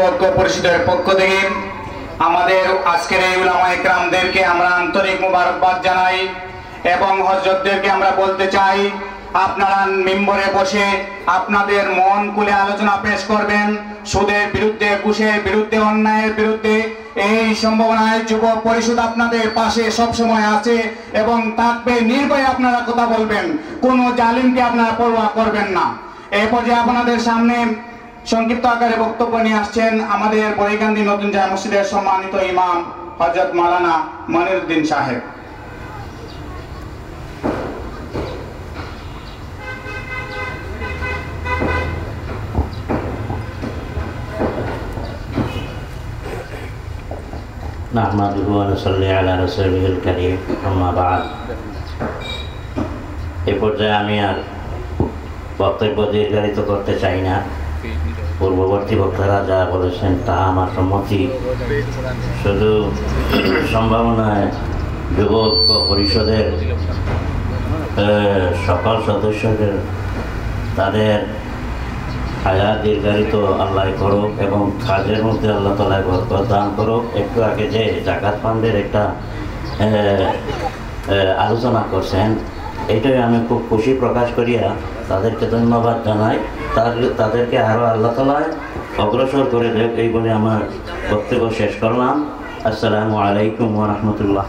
ঐক্য পরিষদের পক্ষ থেকে আমাদের আজকের এই উলামায়ে কেরামদেরকে আমরা আন্তরিক মোবারকবাদ জানাই এবং হযরতদেরকে আমরা বলতে চাই, আপনারা মিম্বরে বসে আপনাদের মন খুলে আলোচনা পেশ করবেন সুদের বিরুদ্ধে, ঘুষের বিরুদ্ধে, অন্যায়ের বিরুদ্ধে। এই সম্ভাবনায় যুব পরিষদ আপনাদের পাশে সবসময় আছে এবং থাকবে। নির্ভয়ে আপনারা কথা বলবেন, কোনো জালিমকে আপনারা পরোয়া করবেন না। এই পর্যায়ে আপনাদের সামনে সংক্ষিপ্ত আকারে বক্তব্য নিয়ে আসছেন আমাদের বড়িকান্দি নতুন জামে মসজিদের সম্মানিত ইমাম হযরত মাওলানা মনিরউদ্দিন সাহেব। নাহমাদুহু ওয়া নুসাল্লি আলা রাসূলিহিল কারীম, আম্মা বা'দ। এই পর্যায়ে আমি আর বক্তব্য দীর্ঘায়িত করতে চাই না। পূর্ববর্তী বক্তারা যা বলেছেন তা আমার সম্মতি। শুধু সম্ভাবনায় যুব ঐক্য পরিষদের সকল সদস্যদের তাদের হায়াত দীর্ঘায়িত আল্লাহ করুক এবং কাজের মধ্যে আল্লাহ তাআলা বরকত দান করুক। একটু আগে যে জাকাত ফান্ডের একটা আলোচনা করছেন, এইটাই আমি খুব খুশি প্রকাশ করিয়া তাদেরকে ধন্যবাদ জানাই। তাদেরকে আরও আল্লাহ তাআলা অগ্রসর করে দেখ, এই বলে আমার বক্তব্য শেষ করলাম। আসসালামু আলাইকুম ওয়া রাহমাতুল্লাহ।